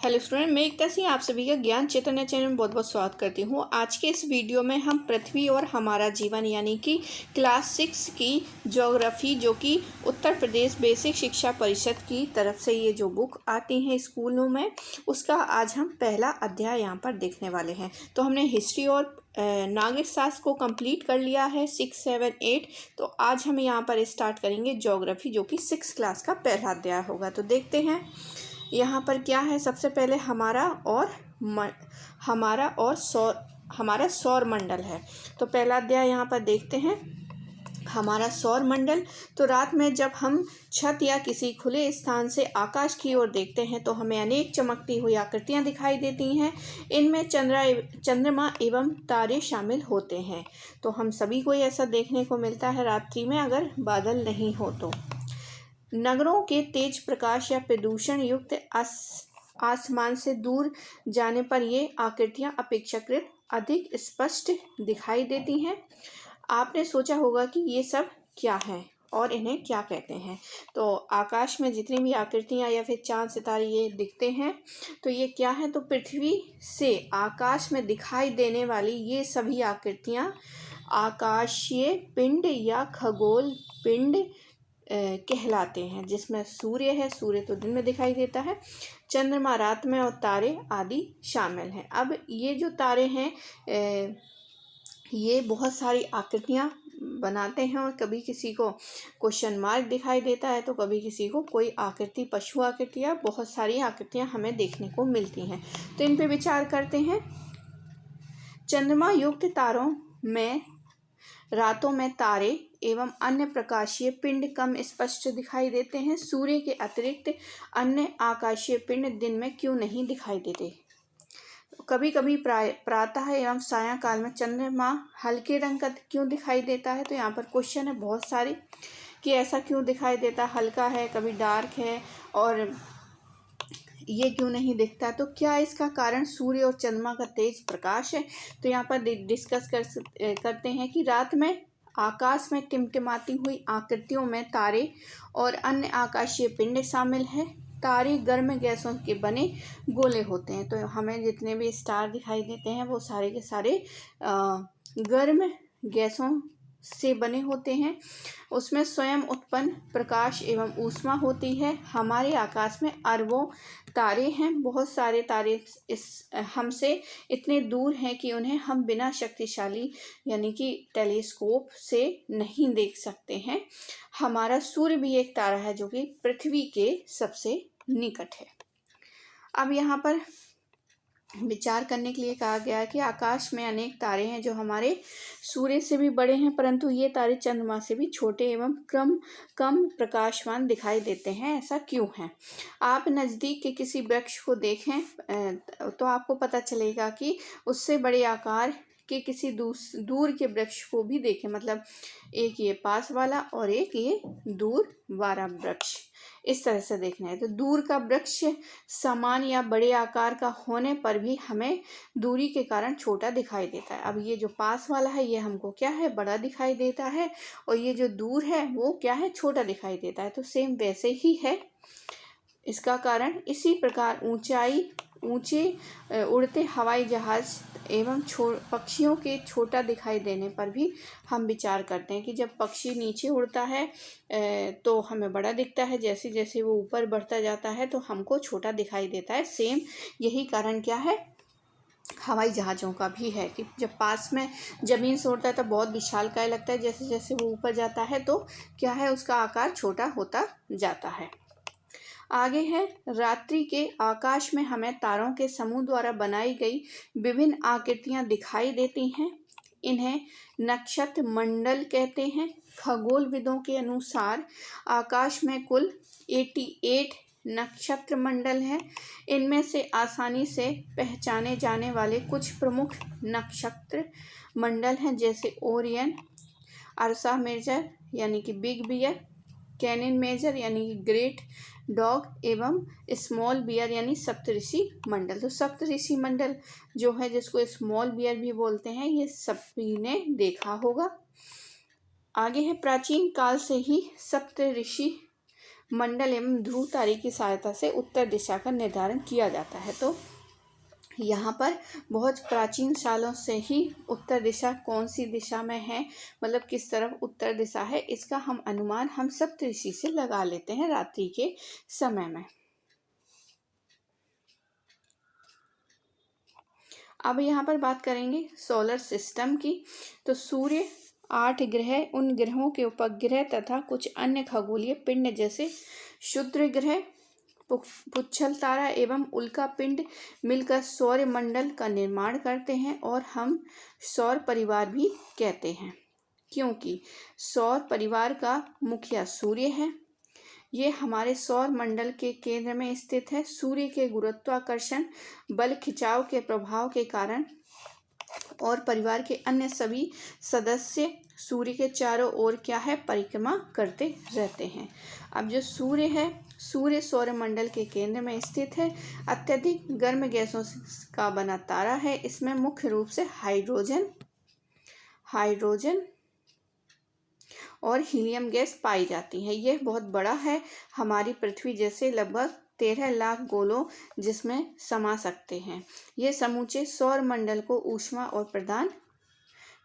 Hello student, मैं एकता सिंह आप सभी का ज्ञान चैतन्य चैनल में बहुत बहुत स्वागत करती हूँ। आज के इस वीडियो में हम पृथ्वी और हमारा जीवन यानी कि क्लास 6 की ज्योग्राफी, जो कि उत्तर प्रदेश बेसिक शिक्षा परिषद की तरफ से ये जो बुक आती हैं स्कूलों में, उसका आज हम पहला अध्याय यहाँ पर देखने वाले हैं। तो हमने हिस्ट्री और नागरिक शास्त्र को कंप्लीट कर लिया है 6, 7, 8। तो आज हम यहाँ पर स्टार्ट करेंगे ज्योग्राफी, जो कि 6 क्लास का पहला अध्याय होगा। तो देखते हैं यहाँ पर क्या है। सबसे पहले हमारा सौर मंडल है। तो पहला अध्याय यहाँ पर देखते हैं, हमारा सौर मंडल। तो रात में जब हम छत या किसी खुले स्थान से आकाश की ओर देखते हैं तो हमें अनेक चमकती हुई आकृतियाँ दिखाई देती हैं। इनमें चंद्रमा एवं तारे शामिल होते हैं। तो हम सभी को ऐसा देखने को मिलता है रात्रि में, अगर बादल नहीं हो तो। नगरों के तेज प्रकाश या प्रदूषण युक्त आसमान से दूर जाने पर ये आकृतियाँ अपेक्षाकृत अधिक स्पष्ट दिखाई देती हैं। आपने सोचा होगा कि ये सब क्या है और इन्हें क्या कहते हैं। तो आकाश में जितनी भी आकृतियाँ या फिर चांद सितारे ये दिखते हैं, तो ये क्या है। तो पृथ्वी से आकाश में दिखाई देने वाली ये सभी आकृतियाँ आकाशीय पिंड या खगोल पिंड कहलाते हैं, जिसमें सूर्य है। सूर्य तो दिन में दिखाई देता है, चंद्रमा रात में और तारे आदि शामिल हैं। अब ये जो तारे हैं ये बहुत सारी आकृतियाँ बनाते हैं, और कभी किसी को क्वेश्चन मार्क दिखाई देता है तो कभी किसी को कोई आकृति, पशु आकृतियाँ, बहुत सारी आकृतियाँ हमें देखने को मिलती हैं। तो इन पे विचार करते हैं। चंद्रमा युक्त तारों में रातों में तारे एवं अन्य प्रकाशीय पिंड कम स्पष्ट दिखाई देते हैं। सूर्य के अतिरिक्त अन्य आकाशीय पिंड दिन में क्यों नहीं दिखाई देते। कभी कभी प्रातः एवं सायंकाल में चंद्रमा हल्के रंग का क्यों दिखाई देता है। तो यहाँ पर क्वेश्चन है बहुत सारे कि ऐसा क्यों दिखाई देता, हल्का है, कभी डार्क है, और ये क्यों नहीं दिखता। तो क्या इसका कारण सूर्य और चंद्रमा का तेज प्रकाश है। तो यहाँ पर डिस्कस करते हैं कि रात में आकाश में टिमटिमाती हुई आकृतियों में तारे और अन्य आकाशीय पिंड शामिल है। तारे गर्म गैसों के बने गोले होते हैं। तो हमें जितने भी स्टार दिखाई देते हैं वो सारे के सारे गर्म गैसों से बने होते हैं। उसमें स्वयं उत्पन्न प्रकाश एवं ऊष्मा होती है। हमारे आकाश में अरबों तारे हैं। बहुत सारे तारे हमसे इतने दूर हैं कि उन्हें हम बिना शक्तिशाली यानी कि टेलीस्कोप से नहीं देख सकते हैं। हमारा सूर्य भी एक तारा है जो कि पृथ्वी के सबसे निकट है। अब यहाँ पर विचार करने के लिए कहा गया है कि आकाश में अनेक तारे हैं जो हमारे सूर्य से भी बड़े हैं, परंतु ये तारे चंद्रमा से भी छोटे एवं कम प्रकाशवान दिखाई देते हैं। ऐसा क्यों है। आप नज़दीक के किसी वृक्ष को देखें तो आपको पता चलेगा कि उससे बड़े आकार के किसी दूर के वृक्ष को भी देखें, मतलब एक ये पास वाला और एक ये दूर वाला वृक्ष, इस तरह से देखना है। तो दूर का वृक्ष समान या बड़े आकार का होने पर भी हमें दूरी के कारण छोटा दिखाई देता है। अब ये जो पास वाला है ये हमको क्या है, बड़ा दिखाई देता है, और ये जो दूर है वो क्या है, छोटा दिखाई देता है। तो सेम वैसे ही है इसका कारण। इसी प्रकार ऊंचे उड़ते हवाई जहाज एवं पक्षियों के छोटा दिखाई देने पर भी हम विचार करते हैं कि जब पक्षी नीचे उड़ता है तो हमें बड़ा दिखता है, जैसे जैसे वो ऊपर बढ़ता जाता है तो हमको छोटा दिखाई देता है। सेम यही कारण क्या है, हवाई जहाज़ों का भी है कि जब पास में ज़मीन से उड़ता है तो बहुत विशालकाय लगता है, जैसे जैसे वो ऊपर जाता है तो क्या है, उसका आकार छोटा होता जाता है। आगे है, रात्रि के आकाश में हमें तारों के समूह द्वारा बनाई गई विभिन्न आकृतियां दिखाई देती हैं। इन्हें नक्षत्र मंडल कहते हैं। खगोलविदों के अनुसार आकाश में कुल 88 नक्षत्र मंडल हैं। इनमें से आसानी से पहचाने जाने वाले कुछ प्रमुख नक्षत्र मंडल हैं, जैसे ओरियन, अर्सा मेजर यानी कि बिग बियर, कैनिन मेजर यानी कि ग्रेट डॉग एवं स्मॉल बियर यानी सप्तऋषि मंडल। तो सप्तऋषि मंडल जो है, जिसको स्मॉल बियर भी बोलते हैं, ये सभी ने देखा होगा। आगे है, प्राचीन काल से ही सप्तऋषि मंडल एवं ध्रुव तारे की सहायता से उत्तर दिशा का निर्धारण किया जाता है। तो यहाँ पर बहुत प्राचीन सालों से ही उत्तर दिशा कौन सी दिशा में है, मतलब किस तरफ उत्तर दिशा है, इसका हम अनुमान हम सप्तऋषि से लगा लेते हैं रात्रि के समय में। अब यहाँ पर बात करेंगे सोलर सिस्टम की। तो सूर्य, 8 ग्रह, उन ग्रहों के उपग्रह तथा कुछ अन्य खगोलीय पिंड जैसे क्षुद्र ग्रह, पुच्छल तारा एवं उल्का पिंड मिलकर सौर मंडल का निर्माण करते हैं और हम सौर परिवार भी कहते हैं, क्योंकि सौर परिवार का मुखिया सूर्य है। ये हमारे सौर मंडल के केंद्र में स्थित है। सूर्य के गुरुत्वाकर्षण बल खिंचाव के प्रभाव के कारण और परिवार के अन्य सभी सदस्य सूर्य के चारों ओर क्या है, परिक्रमा करते रहते हैं। अब जो सूर्य है, सूर्य सौरमंडल के केंद्र में स्थित है। अत्यधिक गर्म गैसों का बना तारा है। इसमें मुख्य रूप से हाइड्रोजन और हीलियम गैस पाई जाती है। यह बहुत बड़ा है, हमारी पृथ्वी जैसे लगभग 13 लाख गोलों जिसमें समा सकते हैं। ये समूचे सौर मंडल को ऊष्मा और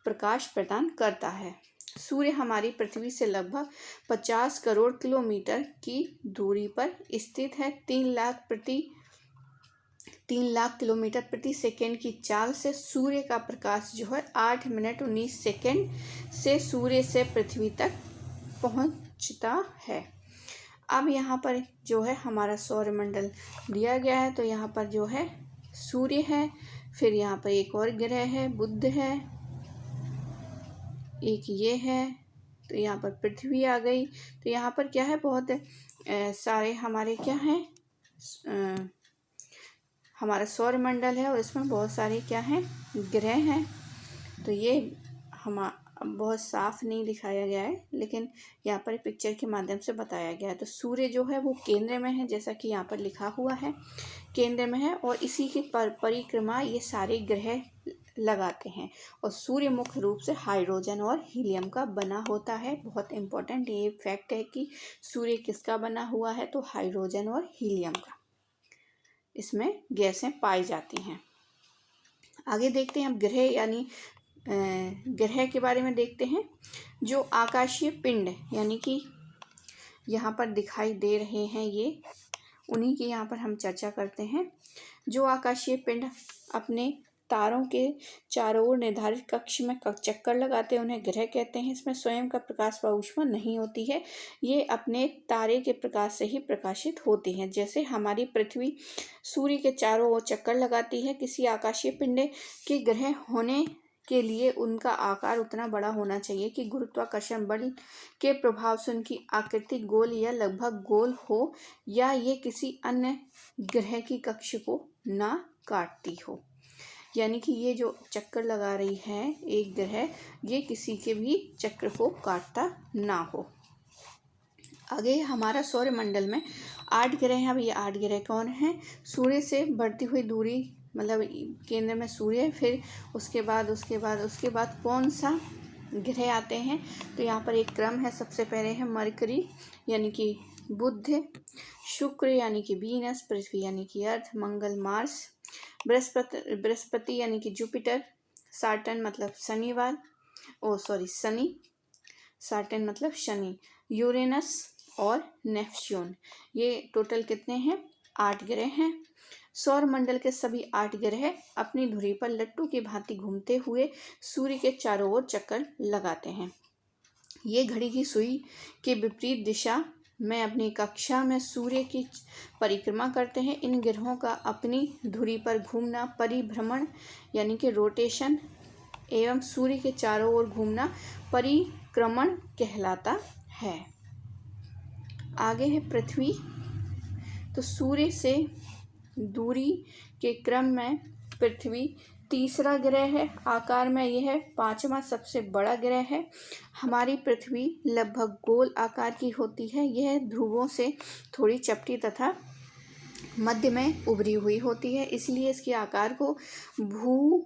प्रकाश प्रदान करता है। सूर्य हमारी पृथ्वी से लगभग 50 करोड़ किलोमीटर की दूरी पर स्थित है। 3 लाख किलोमीटर प्रति सेकंड की चाल से सूर्य का प्रकाश जो है 8 मिनट 19 सेकंड से सूर्य से पृथ्वी तक पहुंचता है। अब यहाँ पर जो है हमारा सौरमंडल दिया गया है। तो यहाँ पर जो है सूर्य है, फिर यहाँ पर एक और ग्रह है, बुध है, एक ये है, तो यहाँ पर पृथ्वी आ गई। तो यहाँ पर क्या है, बहुत सारे हमारे क्या हैं, हमारा सौरमंडल है और इसमें बहुत सारे क्या हैं, ग्रह हैं। तो ये हम बहुत साफ नहीं दिखाया गया है, लेकिन यहाँ पर पिक्चर के माध्यम से बताया गया है। तो सूर्य जो है वो केंद्र में है, जैसा कि यहाँ पर लिखा हुआ है, केंद्र में है और इसी की परिक्रमा ये सारे ग्रह लगाते हैं। और सूर्य मुख्य रूप से हाइड्रोजन और हीलियम का बना होता है। बहुत इम्पोर्टेंट ये फैक्ट है कि सूर्य किसका बना हुआ है, तो हाइड्रोजन और हीलियम का, इसमें गैसें पाई जाती हैं। आगे देखते हैं अब ग्रह यानी ग्रह के बारे में देखते हैं। जो आकाशीय पिंड यानी कि यहाँ पर दिखाई दे रहे हैं, ये उन्हीं की यहाँ पर हम चर्चा करते हैं। जो आकाशीय पिंड अपने तारों के चारों ओर निर्धारित कक्ष में चक्कर लगाते हैं उन्हें ग्रह कहते हैं। इसमें स्वयं का प्रकाश व ऊष्मा नहीं होती है, ये अपने तारे के प्रकाश से ही प्रकाशित होती हैं। जैसे हमारी पृथ्वी सूर्य के चारों ओर चक्कर लगाती है, किसी आकाशीय पिंड के ग्रह होने के लिए उनका आकार उतना बड़ा होना चाहिए कि गुरुत्वाकर्षण बल के प्रभाव से उनकी आकृति गोल या लगभग गोल हो, या ये किसी अन्य ग्रह की कक्ष को ना काटती हो। यानी कि ये जो चक्कर लगा रही है एक ग्रह, ये किसी के भी चक्र को काटता ना हो। आगे हमारा सौरमंडल में 8 ग्रह हैं। अब ये 8 ग्रह कौन हैं? सूर्य से बढ़ती हुई दूरी, मतलब केंद्र में सूर्य, फिर उसके बाद कौन सा ग्रह आते हैं? तो यहाँ पर एक क्रम है। सबसे पहले है मरकरी यानी कि बुध, शुक्र यानी कि वीनस, पृथ्वी यानी कि अर्थ, मंगल मार्स, बृहस्पति यानी कि जुपिटर, सैटर्न मतलब शनि, सैटर्न मतलब शनि, यूरेनस और नेपच्यून। ये टोटल कितने हैं? 8 ग्रह हैं। सौर मंडल के सभी 8 ग्रह अपनी धुरी पर लट्टू की भांति घूमते हुए सूर्य के चारों ओर चक्कर लगाते हैं। ये घड़ी की सुई के विपरीत दिशा में अपनी कक्षा में सूर्य की परिक्रमा करते हैं। इन ग्रहों का अपनी धुरी पर घूमना परिभ्रमण यानी कि रोटेशन एवं सूर्य के चारों ओर घूमना परिक्रमण कहलाता है। आगे है पृथ्वी। तो सूर्य से दूरी के क्रम में पृथ्वी तीसरा ग्रह है। आकार में यह 5वां सबसे बड़ा ग्रह है। हमारी पृथ्वी लगभग गोल आकार की होती है। यह ध्रुवों से थोड़ी चपटी तथा मध्य में उभरी हुई होती है, इसलिए इसके आकार को भू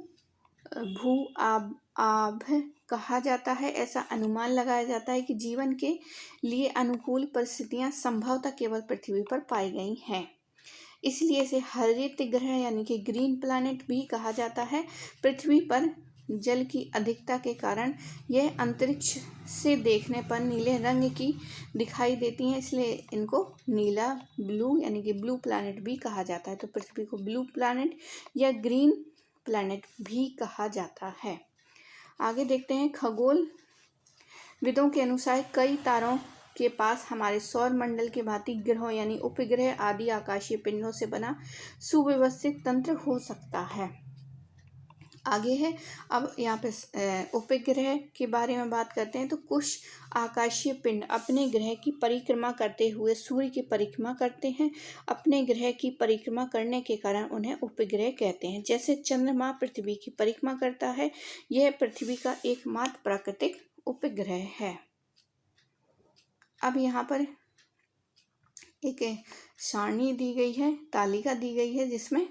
आभ कहा जाता है, ऐसा अनुमान लगाया जाता है कि जीवन के लिए अनुकूल परिस्थितियां संभवतः केवल पृथ्वी पर पाई गई हैं। इसलिए इसे हरित ग्रह यानी कि ग्रीन प्लैनेट भी कहा जाता है। पृथ्वी पर जल की अधिकता के कारण यह अंतरिक्ष से देखने पर नीले रंग की दिखाई देती हैं, इसलिए इनको नीला ब्लू यानी कि ब्लू प्लैनेट भी कहा जाता है। तो पृथ्वी को ब्लू प्लैनेट या ग्रीन प्लैनेट भी कहा जाता है। आगे देखते हैं, खगोल विदों के अनुसार कई तारों के पास हमारे सौर मंडल के भांति ग्रहों यानी उपग्रह आदि आकाशीय पिंडों से बना सुव्यवस्थित तंत्र हो सकता है। आगे है, अब यहाँ पे उपग्रह के बारे में बात करते हैं। तो कुछ आकाशीय पिंड अपने ग्रह की परिक्रमा करते हुए सूर्य की परिक्रमा करते हैं। अपने ग्रह की परिक्रमा करने के कारण उन्हें उपग्रह कहते हैं। जैसे चंद्रमा पृथ्वी की परिक्रमा करता है, यह पृथ्वी का एकमात्र प्राकृतिक उपग्रह है। अब यहाँ पर एक सारणी दी गई है, तालिका दी गई है, जिसमें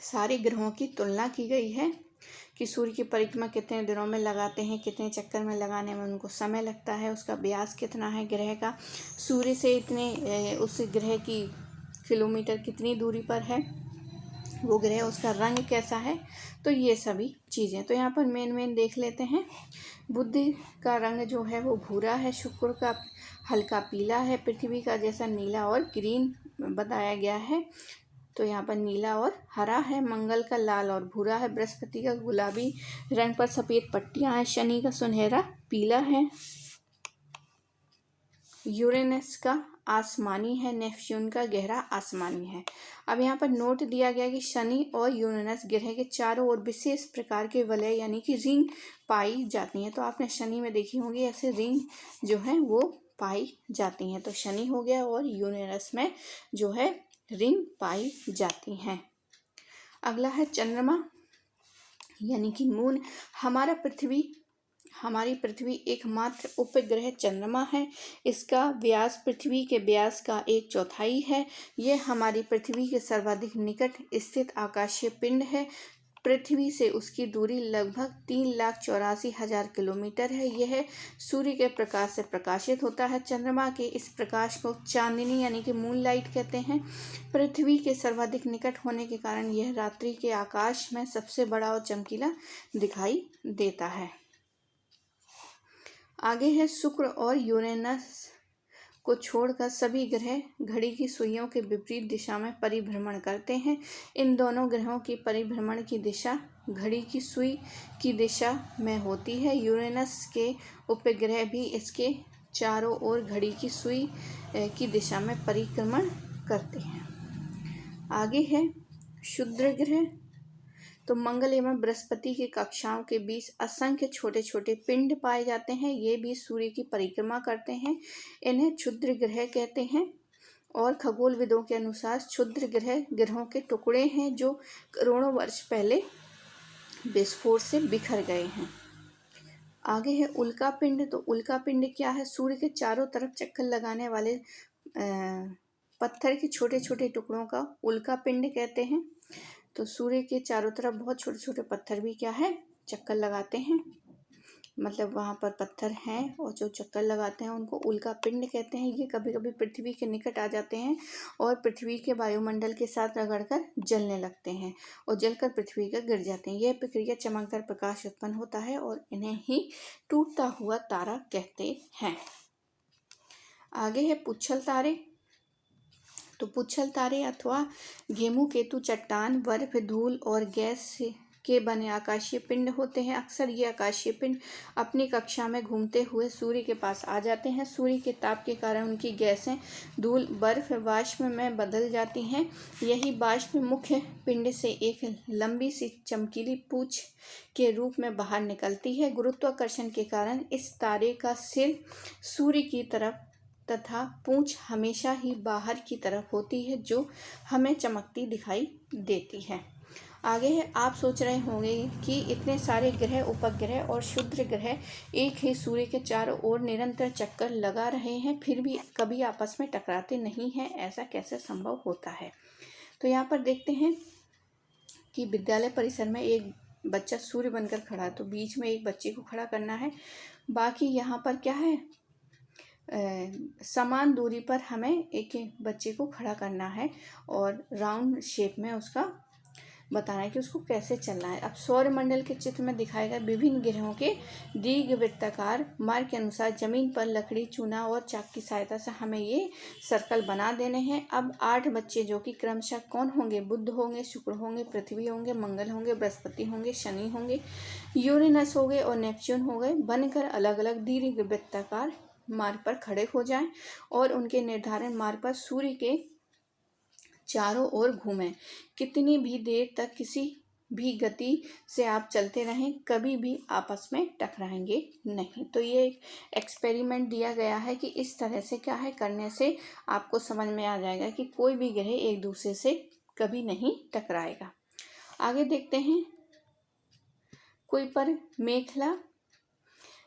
सारे ग्रहों की तुलना की गई है कि सूर्य की परिक्रमा कितने दिनों में लगाते हैं, कितने चक्कर में लगाने में उनको समय लगता है, उसका व्यास कितना है ग्रह का, सूर्य से इतने उस ग्रह की किलोमीटर कितनी दूरी पर है वो ग्रह, उसका रंग कैसा है। तो ये सभी चीज़ें तो यहाँ पर मेन देख लेते हैं। बुध का रंग जो है वो भूरा है, शुक्र का हल्का पीला है, पृथ्वी का जैसा नीला और ग्रीन बताया गया है, तो यहाँ पर नीला और हरा है। मंगल का लाल और भूरा है, बृहस्पति का गुलाबी रंग पर सफ़ेद पट्टियाँ हैं, शनि का सुनहरा पीला है, यूरेनस का आसमानी है, नेपच्यून का गहरा आसमानी है। अब यहाँ पर नोट दिया गया कि शनि और यूरेनस ग्रह के चारों ओर विशेष प्रकार के वलय यानी कि रिंग पाई जाती हैं। तो आपने शनि में देखी होंगी ऐसे रिंग जो है वो पाई जाती हैं। तो शनि हो गया, और यूरेनस में जो है रिंग पाई जाती हैं। अगला है चंद्रमा यानी कि मून। हमारी पृथ्वी एकमात्र उपग्रह चंद्रमा है। इसका व्यास पृथ्वी के व्यास का 1/4 है। यह हमारी पृथ्वी के सर्वाधिक निकट स्थित आकाशीय पिंड है। पृथ्वी से उसकी दूरी लगभग 3,84,000 किलोमीटर है। यह सूर्य के प्रकाश से प्रकाशित होता है। चंद्रमा के इस प्रकाश को चांदनी यानी कि मूनलाइट कहते हैं। पृथ्वी के सर्वाधिक निकट होने के कारण यह रात्रि के आकाश में सबसे बड़ा और चमकीला दिखाई देता है। आगे है, शुक्र और यूरेनस को छोड़कर सभी ग्रह घड़ी की सुइयों के विपरीत दिशा में परिभ्रमण करते हैं। इन दोनों ग्रहों की परिभ्रमण की दिशा घड़ी की सुई की दिशा में होती है। यूरेनस के उपग्रह भी इसके चारों ओर घड़ी की सुई की दिशा में परिक्रमण करते हैं। आगे है क्षुद्र ग्रह। तो मंगल एवं बृहस्पति की कक्षाओं के बीच असंख्य छोटे छोटे पिंड पाए जाते हैं। ये भी सूर्य की परिक्रमा करते हैं। इन्हें क्षुद्र ग्रह कहते हैं। और खगोलविदों के अनुसार क्षुद्र ग्रह ग्रहों के टुकड़े हैं जो करोड़ों वर्ष पहले विस्फोट से बिखर गए हैं। आगे है उल्का पिंड। तो उल्का पिंड क्या है? सूर्य के चारों तरफ चक्कर लगाने वाले पत्थर के छोटे छोटे टुकड़ों का उल्का पिंड कहते हैं। तो सूर्य के चारों तरफ बहुत छोटे छोटे पत्थर भी क्या है, चक्कर लगाते हैं, मतलब वहाँ पर पत्थर हैं और जो चक्कर लगाते हैं उनको उल्का पिंड कहते हैं। ये कभी कभी पृथ्वी के निकट आ जाते हैं और पृथ्वी के वायुमंडल के साथ रगड़कर जलने लगते हैं और जलकर पृथ्वी पर गिर जाते हैं। यह प्रक्रिया चमकदार प्रकाश उत्पन्न होता है और इन्हें ही टूटता हुआ तारा कहते हैं। आगे है पुच्छल तारे। तो पुच्छल तारे अथवा धेनुकेतु चट्टान, बर्फ, धूल और गैस के बने आकाशीय पिंड होते हैं। अक्सर ये आकाशीय पिंड अपनी कक्षा में घूमते हुए सूर्य के पास आ जाते हैं। सूर्य के ताप के कारण उनकी गैसें धूल, बर्फ, वाष्प में बदल जाती हैं। यही वाष्प मुख्य पिंड से एक लंबी सी चमकीली पूंछ के रूप में बाहर निकलती है। गुरुत्वाकर्षण के कारण इस तारे का सिर सूर्य की तरफ तथा पूंछ हमेशा ही बाहर की तरफ होती है, जो हमें चमकती दिखाई देती है। आगे है, आप सोच रहे होंगे कि इतने सारे ग्रह, उपग्रह और क्षुद्र ग्रह एक ही सूर्य के चारों ओर निरंतर चक्कर लगा रहे हैं, फिर भी कभी आपस में टकराते नहीं हैं, ऐसा कैसे संभव होता है? तो यहाँ पर देखते हैं कि विद्यालय परिसर में एक बच्चा सूर्य बनकर खड़ा है, तो बीच में एक बच्चे को खड़ा करना है। बाकी यहाँ पर क्या है, समान दूरी पर हमें एक बच्चे को खड़ा करना है और राउंड शेप में उसका बताना है कि उसको कैसे चलना है। अब सौरमंडल के चित्र में दिखाए गए विभिन्न ग्रहों के दीर्घवृत्ताकार मार्ग के अनुसार जमीन पर लकड़ी, चूना और चाक की सहायता से हमें ये सर्कल बना देने हैं। अब 8 बच्चे जो कि क्रमशः कौन होंगे, बुध होंगे, शुक्र होंगे, पृथ्वी होंगे, मंगल होंगे, बृहस्पति होंगे, शनि होंगे, यूरेनस हो गए और नेपच्यून हो गए, बनकर अलग अलग दीर्घवृत्ताकार मार्ग पर खड़े हो जाएं और उनके निर्धारित मार्ग पर सूर्य के चारों ओर घूमें। कितनी भी देर तक किसी भी गति से आप चलते रहें, कभी भी आपस में टकराएंगे नहीं। तो ये एक एक्सपेरिमेंट दिया गया है कि इस तरह से क्या है करने से आपको समझ में आ जाएगा कि कोई भी ग्रह एक दूसरे से कभी नहीं टकराएगा। आगे देखते हैं कुइपर मेखला।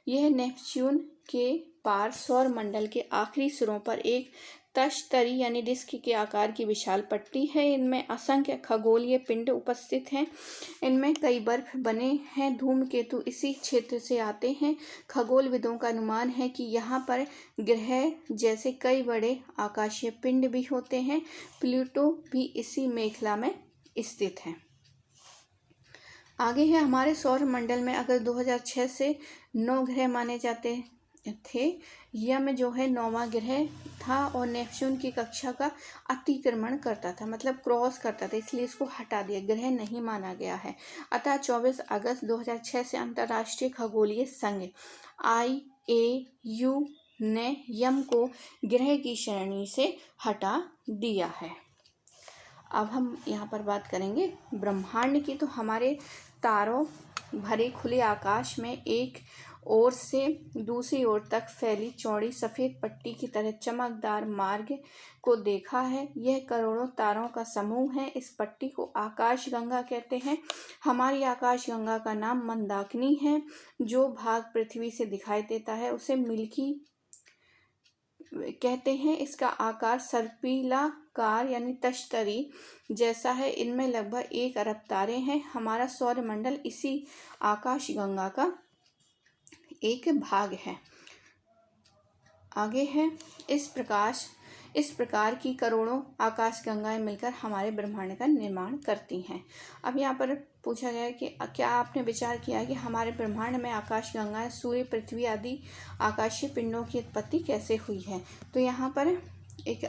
यह नेपच्यून के पार सौर मंडल के आखिरी सिरों पर एक तश्तरी यानी डिस्क के आकार की विशाल पट्टी है। इनमें असंख्य खगोलीय पिंड उपस्थित हैं। इनमें कई बर्फ बने हैं। धूमकेतु इसी क्षेत्र से आते हैं। खगोलविदों का अनुमान है कि यहाँ पर ग्रह जैसे कई बड़े आकाशीय पिंड भी होते हैं। प्लूटो भी इसी मेखला में स्थित है। आगे है हमारे सौर मंडल में अगर 2006 से 9 ग्रह माने जाते थे। यम जो है 9वां ग्रह था और नेपच्यून की कक्षा का अतिक्रमण करता था, मतलब क्रॉस करता था, इसलिए इसको हटा दिया, ग्रह नहीं माना गया है। अतः 24 अगस्त 2006 से अंतर्राष्ट्रीय खगोलीय संघ IAU ने यम को ग्रह की श्रेणी से हटा दिया है। अब हम यहाँ पर बात करेंगे ब्रह्मांड की। तो हमारे तारों भरे खुले आकाश में एक ओर से दूसरी ओर तक फैली चौड़ी सफ़ेद पट्टी की तरह चमकदार मार्ग को देखा है। यह करोड़ों तारों का समूह है। इस पट्टी को आकाशगंगा कहते हैं। हमारी आकाशगंगा का नाम मंदाकिनी है। जो भाग पृथ्वी से दिखाई देता है उसे मिल्की कहते हैं। इसका आकार सर्पिलाकार यानी तश्तरी जैसा है। इनमें लगभग 1 अरब तारे हैं। हमारा सौरमंडल इसी आकाशगंगा का एक भाग है। आगे है इस प्रकार की करोड़ों आकाशगंगाएं मिलकर हमारे ब्रह्मांड का निर्माण करती हैं। अब यहाँ पर पूछा गया है कि क्या आपने विचार किया है कि हमारे ब्रह्मांड में आकाशगंगाएं, सूर्य, पृथ्वी आदि आकाशीय पिंडों की उत्पत्ति कैसे हुई है। तो यहाँ पर एक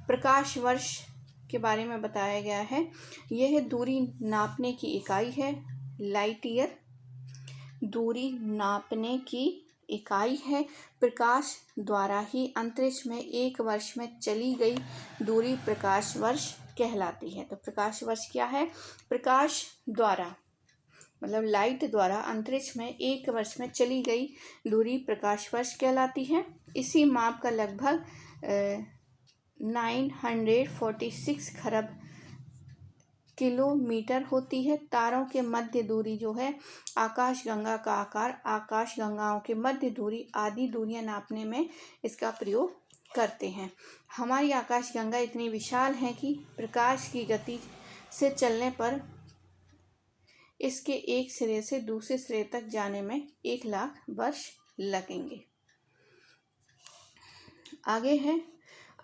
प्रकाश वर्ष के बारे में बताया गया है। यह दूरी नापने की इकाई है। लाइट ईयर दूरी नापने की इकाई है। प्रकाश द्वारा ही अंतरिक्ष में 1 वर्ष में चली गई दूरी प्रकाश वर्ष कहलाती है। तो प्रकाश वर्ष क्या है? प्रकाश द्वारा मतलब लाइट द्वारा अंतरिक्ष में 1 वर्ष में चली गई दूरी प्रकाश वर्ष कहलाती है। इसी माप का लगभग 946 खरब किलोमीटर होती है। तारों के मध्य दूरी जो है आकाशगंगा का आकार, आकाशगंगाओं के मध्य दूरी आदि दूरियां नापने में इसका प्रयोग करते हैं। हमारी आकाशगंगा इतनी विशाल है कि प्रकाश की गति से चलने पर इसके एक सिरे से दूसरे सिरे तक जाने में 1 लाख वर्ष लगेंगे। आगे है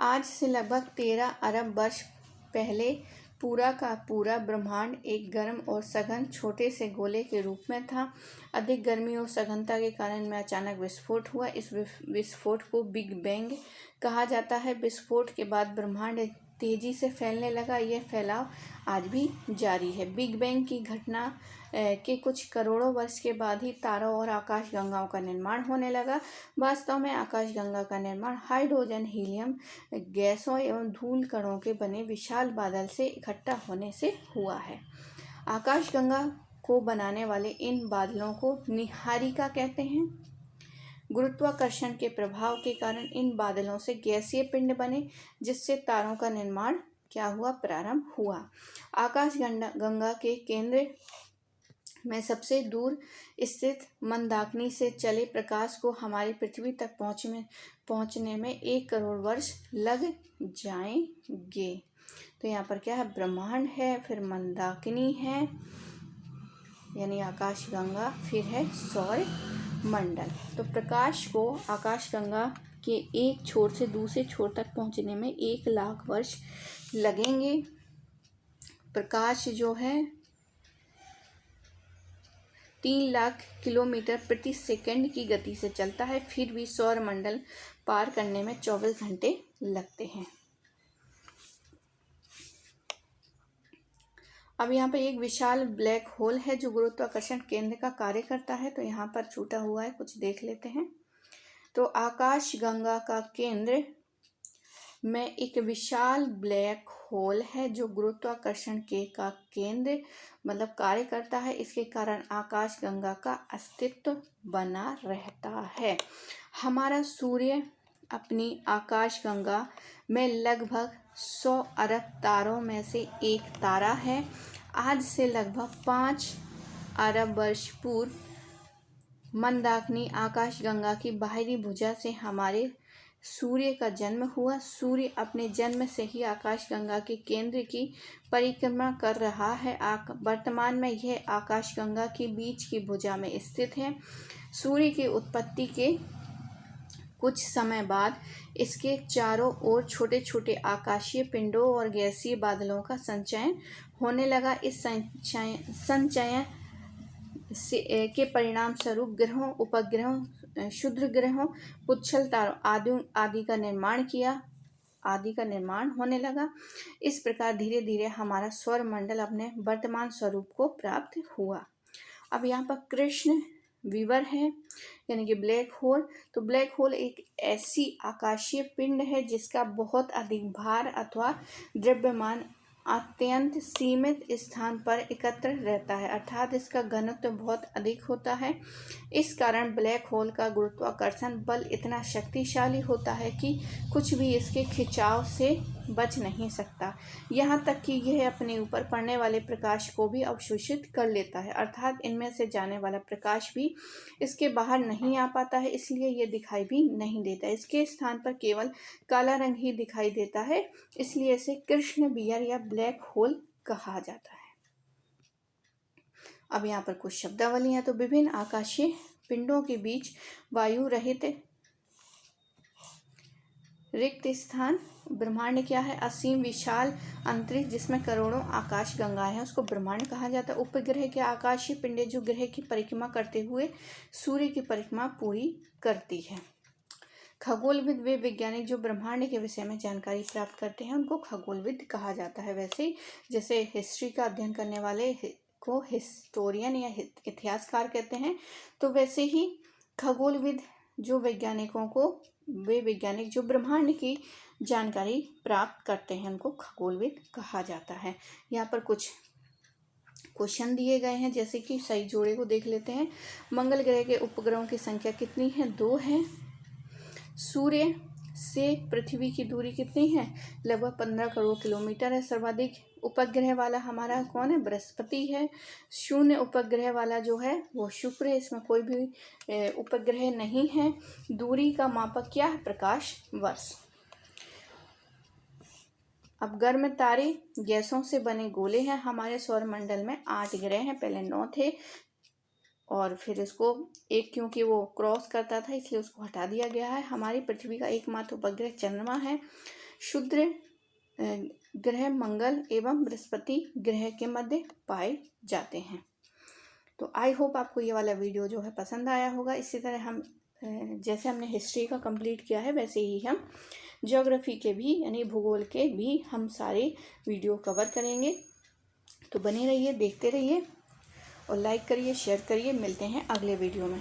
आज से लगभग 13 अरब वर्ष पहले पूरा का पूरा ब्रह्मांड एक गर्म और सघन छोटे से गोले के रूप में था। अधिक गर्मी और सघनता के कारण में अचानक विस्फोट हुआ। इस विस्फोट को बिग बैंग कहा जाता है। विस्फोट के बाद ब्रह्मांड तेजी से फैलने लगा। यह फैलाव आज भी जारी है। बिग बैंग की घटना के कुछ करोड़ों वर्ष के बाद ही तारों और आकाशगंगाओं का निर्माण होने लगा। वास्तव में आकाशगंगा का निर्माण हाइड्रोजन, हीलियम गैसों एवं धूल कणों के बने विशाल बादल से इकट्ठा होने से हुआ है। आकाशगंगा को बनाने वाले इन बादलों को निहारिका कहते हैं। गुरुत्वाकर्षण के प्रभाव के कारण इन बादलों से गैसीय पिंड बने, जिससे तारों का निर्माण क्या हुआ? प्रारंभ हुआ। आकाशगंगा के केंद्र में सबसे दूर स्थित मंदाकिनी से चले प्रकाश को हमारी पृथ्वी तक पहुंचने में 1 करोड़ वर्ष लग जाएंगे। तो यहाँ पर क्या है? ब्रह्मांड है, फिर मंदाकिनी है, यानी आकाशगंगा, फिर है सौर मंडल। तो प्रकाश को आकाशगंगा के एक छोर से दूसरे छोर तक पहुंचने में 1 लाख वर्ष लगेंगे। प्रकाश जो है 3 लाख किलोमीटर प्रति सेकंड की गति से चलता है, फिर भी सौर मंडल पार करने में 24 घंटे लगते हैं। अब यहाँ पे एक विशाल ब्लैक होल है जो गुरुत्वाकर्षण केंद्र का कार्य करता है। तो यहाँ पर छूटा हुआ है, कुछ देख लेते हैं। तो आकाशगंगा का केंद्र में एक विशाल ब्लैक होल है जो गुरुत्वाकर्षण के का केंद्र मतलब कार्य करता है। इसके कारण आकाशगंगा का अस्तित्व बना रहता है। हमारा सूर्य अपनी आकाशगंगा में लगभग 100 अरब तारों में से एक तारा है। आज से लगभग 5 अरब वर्ष पूर्व मंदाकिनी आकाशगंगा की बाहरी भुजा से हमारे सूर्य का जन्म हुआ। सूर्य अपने जन्म से ही आकाशगंगा के केंद्र की परिक्रमा कर रहा है। वर्तमान में यह आकाशगंगा के बीच की भुजा में स्थित है। सूर्य की उत्पत्ति के कुछ समय बाद इसके चारों ओर छोटे छोटे आकाशीय पिंडों और गैसीय बादलों का संचयन होने लगा। इस संचयन के परिणाम स्वरूप ग्रहों, उपग्रहों, क्षुद्र ग्रहों, पुच्छल तारों आदि का निर्माण होने लगा। इस प्रकार धीरे धीरे हमारा सौर मंडल अपने वर्तमान स्वरूप को प्राप्त हुआ। अब यहाँ पर कृष्ण विवर है यानी कि ब्लैक होल। तो ब्लैक होल एक ऐसी आकाशीय पिंड है जिसका बहुत अधिक भार अथवा द्रव्यमान अत्यंत सीमित स्थान पर एकत्र रहता है, अर्थात इसका घनत्व बहुत अधिक होता है। इस कारण ब्लैक होल का गुरुत्वाकर्षण बल इतना शक्तिशाली होता है कि कुछ भी इसके खिंचाव से बच नहीं सकता। यहाँ तक कि यह अपने ऊपर पड़ने वाले प्रकाश को भी अवशोषित कर लेता है, अर्थात इनमें से जाने वाला प्रकाश भी इसके बाहर नहीं आ पाता है, इसलिए ये दिखाई भी नहीं देता। इसके स्थान पर केवल काला रंग ही दिखाई देता है, इसलिए इसे कृष्ण विवर या ब्लैक होल कहा जाता है। अब यहाँ पर कुछ शब्दावलियाँ। तो विभिन्न आकाशीय पिंडों के बीच वायु रहित रिक्त स्थान। ब्रह्मांड क्या है? असीम विशाल अंतरिक्ष जिसमें करोड़ों आकाश गंगाएं हैं, उसको ब्रह्मांड कहा जाता है। उपग्रह क्या? आकाशीय पिंडे जो ग्रह की परिक्रमा करते हुए सूर्य की परिक्रमा पूरी करती है। खगोलविद वे वैज्ञानिक जो ब्रह्मांड के विषय में जानकारी प्राप्त करते हैं उनको खगोलविद कहा जाता है। वैसे जैसे हिस्ट्री का अध्ययन करने वाले को हिस्टोरियन या इतिहासकार कहते हैं, तो वैसे ही खगोलविद जो वे वैज्ञानिक जो ब्रह्मांड की जानकारी प्राप्त करते हैं उनको खगोलविद कहा जाता है। यहाँ पर कुछ क्वेश्चन दिए गए हैं, जैसे कि सही जोड़े को देख लेते हैं। मंगल ग्रह के उपग्रहों की संख्या कितनी है? 2 है। सूर्य से पृथ्वी की दूरी कितनी है? लगभग 15 करोड़ किलोमीटर है। सर्वाधिक उपग्रह वाला हमारा कौन है? बृहस्पति है। शून्य उपग्रह वाला जो है वो शुक्र है, इसमें कोई भी उपग्रह नहीं है। दूरी का मापक क्या है? प्रकाश वर्ष। अब गर्म तारे गैसों से बने गोले हैं। हमारे सौरमंडल में 8 ग्रह हैं, पहले 9 थे और फिर इसको एक क्योंकि वो क्रॉस करता था इसलिए उसको हटा दिया गया है। हमारी पृथ्वी का एकमात्र उपग्रह चंद्रमा है। क्षुद्र ग्रह मंगल एवं बृहस्पति ग्रह के मध्य पाए जाते हैं। तो आई होप आपको ये वाला वीडियो जो है पसंद आया होगा। इसी तरह हम जैसे हमने हिस्ट्री का कंप्लीट किया है वैसे ही हम ज्योग्राफी के भी यानी भूगोल के भी हम सारे वीडियो कवर करेंगे। तो बने रहिए, देखते रहिए और लाइक करिए, शेयर करिए। मिलते हैं अगले वीडियो में।